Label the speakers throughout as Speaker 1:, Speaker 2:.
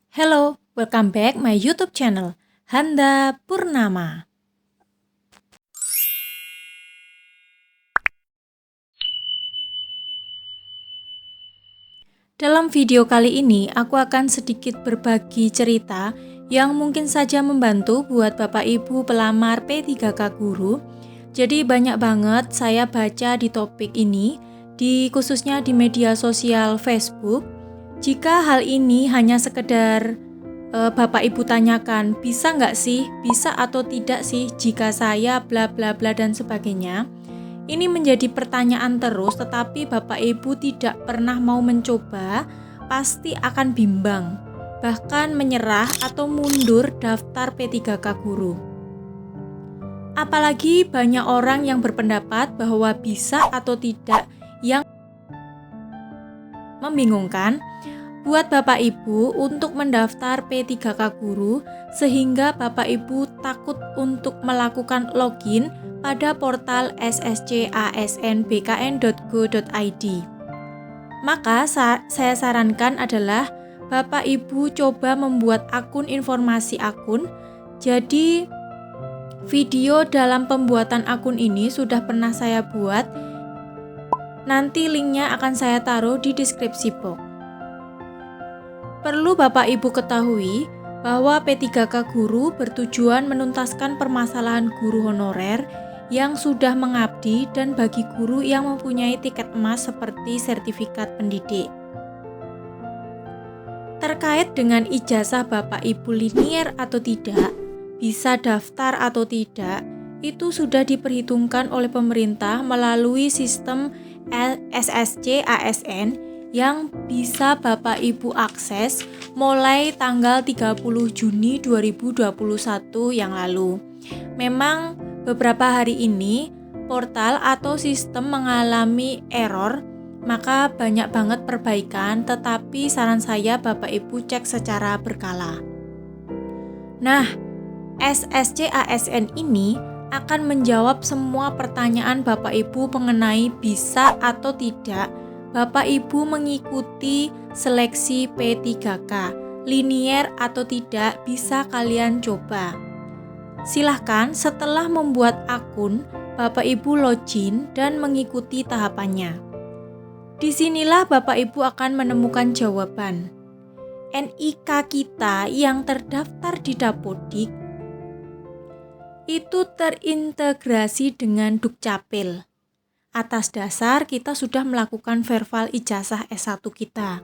Speaker 1: Hello, welcome back my YouTube channel, Handa Purnama. Dalam video kali ini, aku akan sedikit berbagi cerita yang mungkin saja membantu buat Bapak Ibu pelamar P3K Guru. Jadi banyak banget saya baca di topik ini, khususnya di media sosial Facebook. Jika hal ini hanya sekedar Bapak Ibu tanyakan, bisa nggak sih, bisa atau tidak sih jika saya bla bla bla dan sebagainya. Ini menjadi pertanyaan terus, tetapi Bapak Ibu tidak pernah mau mencoba, pasti akan bimbang, bahkan menyerah atau mundur daftar P3K Guru. Apalagi banyak orang yang berpendapat bahwa bisa atau tidak yang membingungkan buat Bapak Ibu untuk mendaftar P3K Guru, sehingga Bapak Ibu takut untuk melakukan login pada portal sscasnbkn.go.id. Maka saya sarankan adalah Bapak Ibu coba membuat akun informasi akun. Jadi video dalam pembuatan akun ini sudah pernah saya buat. Nanti linknya akan saya taruh di deskripsi box. Perlu Bapak Ibu ketahui bahwa P3K Guru bertujuan menuntaskan permasalahan guru honorer yang sudah mengabdi dan bagi guru yang mempunyai tiket emas seperti sertifikat pendidik. Terkait dengan ijazah Bapak Ibu linier atau tidak, bisa daftar atau tidak, itu sudah diperhitungkan oleh pemerintah melalui sistem SSC ASN yang bisa Bapak Ibu akses mulai tanggal 30 Juni 2021 yang lalu. Memang beberapa hari ini portal atau sistem mengalami error, maka banyak banget perbaikan, tetapi saran saya Bapak Ibu cek secara berkala. Nah, SSC ASN ini akan menjawab semua pertanyaan Bapak Ibu mengenai bisa atau tidak Bapak Ibu mengikuti seleksi P3K, linier atau tidak bisa kalian coba. Silahkan setelah membuat akun, Bapak Ibu login dan mengikuti tahapannya. Disinilah Bapak Ibu akan menemukan jawaban. NIK kita yang terdaftar di Dapodik itu terintegrasi dengan Dukcapil. Atas dasar kita sudah melakukan verval ijazah S1 kita.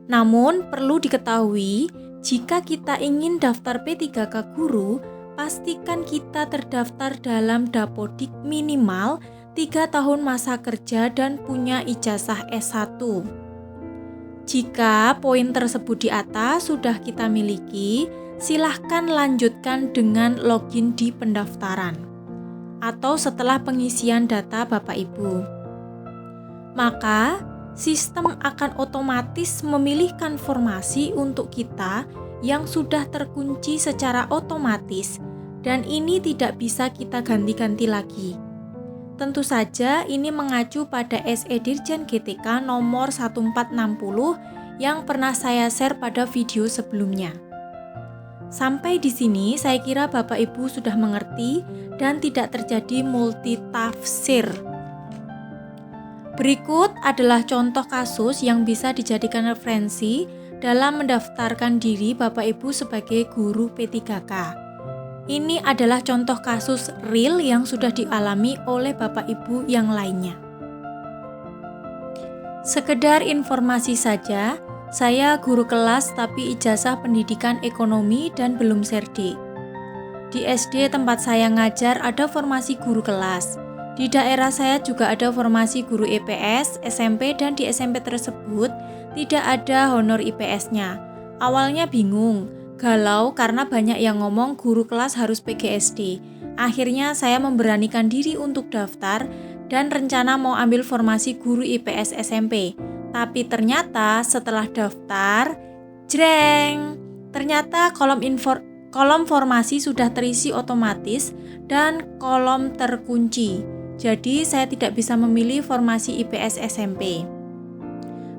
Speaker 1: Namun perlu diketahui, jika kita ingin daftar P3K Guru, pastikan kita terdaftar dalam Dapodik minimal 3 tahun masa kerja dan punya ijazah S1. Jika poin tersebut di atas sudah kita miliki, silahkan lanjutkan dengan login di pendaftaran atau setelah pengisian data Bapak Ibu. Maka, sistem akan otomatis memilihkan formasi untuk kita yang sudah terkunci secara otomatis dan ini tidak bisa kita ganti-ganti lagi. Tentu saja ini mengacu pada SE Dirjen GTK nomor 1460 yang pernah saya share pada video sebelumnya. Sampai di sini saya kira Bapak Ibu sudah mengerti dan tidak terjadi multitafsir. Berikut adalah contoh kasus yang bisa dijadikan referensi dalam mendaftarkan diri Bapak Ibu sebagai guru P3K. Ini adalah contoh kasus real yang sudah dialami oleh Bapak Ibu yang lainnya. Sekedar informasi saja, saya guru kelas tapi ijazah pendidikan ekonomi dan belum serdi. Di SD tempat saya ngajar ada formasi guru kelas. Di daerah saya juga ada formasi guru IPS, SMP dan di SMP tersebut tidak ada honor IPS-nya. Awalnya bingung, galau karena banyak yang ngomong guru kelas harus PGSD. Akhirnya saya memberanikan diri untuk daftar dan rencana mau ambil formasi guru IPS SMP. Tapi ternyata setelah daftar, jreng! Ternyata kolom formasi sudah terisi otomatis dan kolom terkunci. Jadi saya tidak bisa memilih formasi IPS SMP.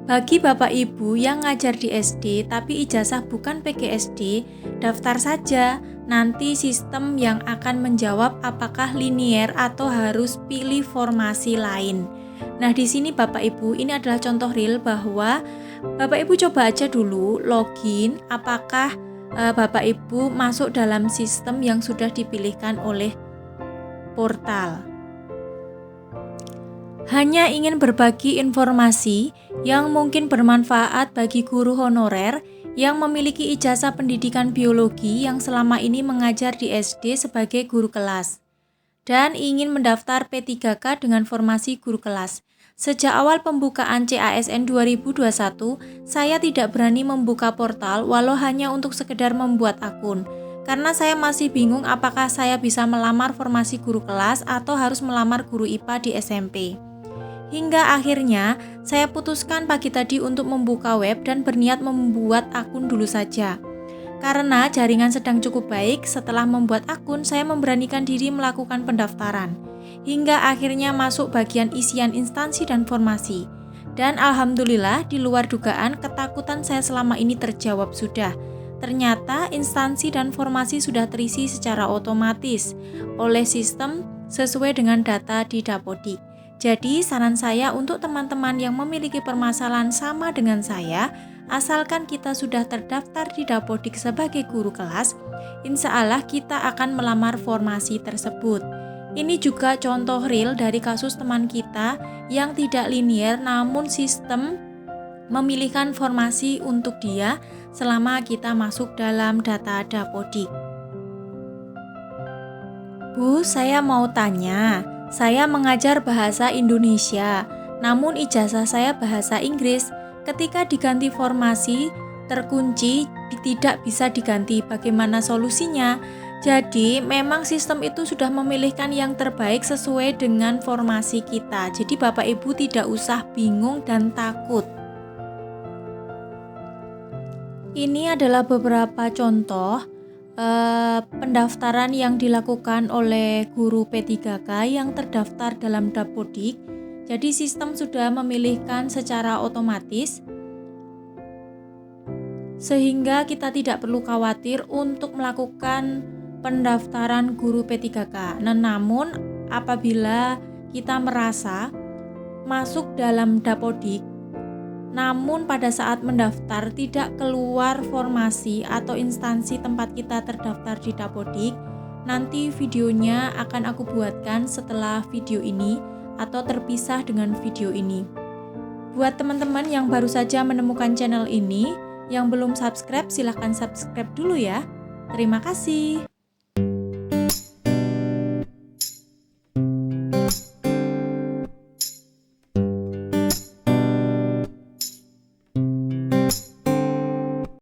Speaker 1: Bagi Bapak Ibu yang ngajar di SD tapi ijazah bukan PGSD, daftar saja. Nanti sistem yang akan menjawab apakah linier atau harus pilih formasi lain. Nah, di sini Bapak Ibu, ini adalah contoh real bahwa Bapak Ibu coba aja dulu login apakah Bapak Ibu masuk dalam sistem yang sudah dipilihkan oleh portal. Hanya ingin berbagi informasi yang mungkin bermanfaat bagi guru honorer yang memiliki ijazah pendidikan biologi yang selama ini mengajar di SD sebagai guru kelas dan ingin mendaftar P3K dengan formasi guru kelas. Sejak awal pembukaan CASN 2021, saya tidak berani membuka portal walau hanya untuk sekedar membuat akun. Karena saya masih bingung apakah saya bisa melamar formasi guru kelas atau harus melamar guru IPA di SMP. Hingga akhirnya, saya putuskan pagi tadi untuk membuka web dan berniat membuat akun dulu saja. Karena jaringan sedang cukup baik, setelah membuat akun, saya memberanikan diri melakukan pendaftaran. Hingga akhirnya masuk bagian isian instansi dan formasi. Dan alhamdulillah, di luar dugaan, ketakutan saya selama ini terjawab sudah. Ternyata instansi dan formasi sudah terisi secara otomatis oleh sistem sesuai dengan data di Dapodik. Jadi saran saya untuk teman-teman yang memiliki permasalahan sama dengan saya, asalkan kita sudah terdaftar di Dapodik sebagai guru kelas, insya Allah kita akan melamar formasi tersebut. Ini juga contoh real dari kasus teman kita yang tidak linier namun sistem memilihkan formasi untuk dia selama kita masuk dalam data Dapodik. Bu, saya mau tanya. Saya mengajar bahasa Indonesia, namun ijazah saya bahasa Inggris. Ketika diganti formasi, terkunci, tidak bisa diganti. Bagaimana solusinya? Jadi, memang sistem itu sudah memilihkan yang terbaik sesuai dengan formasi kita. Jadi, Bapak Ibu tidak usah bingung dan takut. Ini adalah beberapa contoh pendaftaran yang dilakukan oleh guru P3K yang terdaftar dalam Dapodik. Jadi sistem sudah memilihkan secara otomatis sehingga kita tidak perlu khawatir untuk melakukan pendaftaran guru P3K. Namun apabila kita merasa masuk dalam Dapodik namun pada saat mendaftar tidak keluar formasi atau instansi tempat kita terdaftar di Dapodik, nanti videonya akan aku buatkan setelah video ini atau terpisah dengan video ini. Buat teman-teman yang baru saja menemukan channel ini, yang belum subscribe silahkan subscribe dulu ya. Terima kasih.